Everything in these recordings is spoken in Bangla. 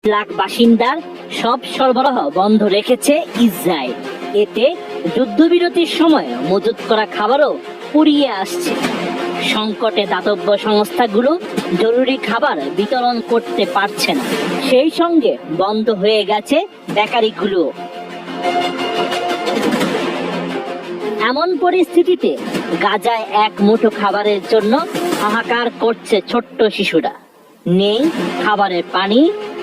লাখ বাসিন্দার সব সরবরাহ বন্ধ রেখেছে ইসরায়েল। এতে যুদ্ধবিরতির সময় মজুত করা খাবারও ফুরিয়ে আসছে। সংকটে দাতব্য সংস্থাগুলো জরুরি খাবার বিতরণ করতে পারছে না, সেই সঙ্গে বন্ধ হয়ে গেছে বেকারিগুলো। এমন পরিস্থিতিতে গাজায় এক মুঠো খাবারের জন্য হাহাকার করছে ছোট্ট শিশুরা। নেই খাবারের পানি,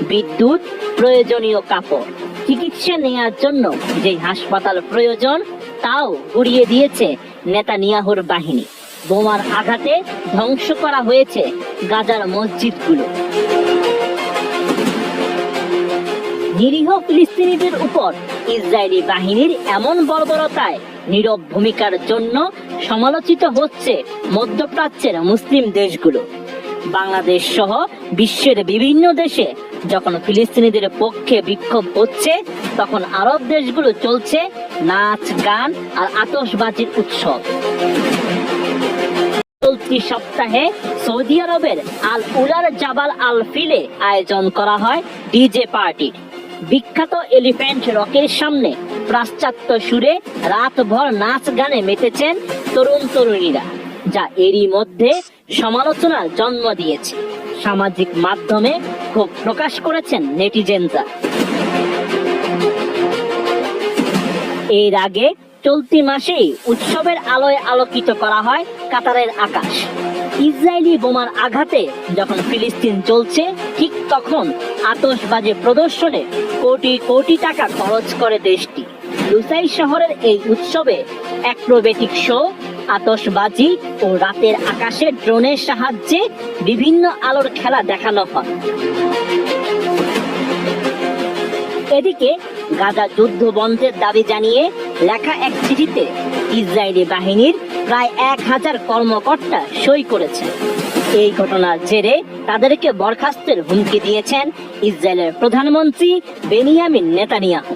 বিদ্যুৎ, প্রয়োজনীয় কাপড়। চিকিৎসা নেওয়ার জন্য যে হাসপাতাল প্রয়োজন তাও গুড়িয়ে দিয়েছে নেতানিয়াহুর বাহিনী। বোমার আঘাতে ধ্বংস করা হয়েছে গাজার মসজিদগুলো। নিরীহ ফিলিস্তিনিদের উপর ইসরায়েলি বাহিনীর এমন বর্বরতায় নীরব ভূমিকার জন্য সমালোচিত হচ্ছে মধ্যপ্রাচ্যের মুসলিম দেশগুলো। বাংলাদেশ সহ বিশ্বের বিভিন্ন দেশে যখন ফিলিস্তিনিদের পক্ষে বিক্ষোভ হচ্ছে, তখন আরব দেশগুলো চলছে নাচ, গান আর আতশবাজির উৎসব। চলতি সপ্তাহে সৌদি আরবের আল উলার জাবাল আল ফিলে আয়োজন করা হয় ডিজে পার্টির। বিখ্যাত এলিফ্যান্ট রকের সামনে পাশ্চাত্য সুরে রাতভর নাচ গানে মেতেছেন তরুণ তরুণীরা, যা এরই মধ্যে সমালোচনার জন্ম দিয়েছে। সামাজিক মাধ্যমে ক্ষোভ প্রকাশ করেছেন নেটিজেনরা। এর আগে চলতি মাসেই উৎসবের আলোয় আলোকিত করা হয় কাতারের আকাশ। ইসরায়েলি বোমার আঘাতে যখন ফিলিস্তিন চলছে, ঠিক তখন আতশবাজি প্রদর্শনে কোটি কোটি টাকা খরচ করে দেশটি। লুসাই শহরের এই উৎসবে অ্যাক্রোবেটিক শো, আতশবাজি ও রাতের আকাশে ড্রোনের সাহায্যে বিভিন্ন আলোর খেলা দেখানো হয়। এদিকে গাজা যুদ্ধ বন্ধের দাবি জানিয়ে লেখা এক চিঠিতে ইসরায়েলি বাহিনীর প্রায় 1000 কর্মকর্তা সই করেছেন। এই ঘটনার জেরে তাদেরকে বরখাস্তের হুমকি দিয়েছেন ইসরায়েলের প্রধানমন্ত্রী বেনিয়ামিন নেতানিয়াহু।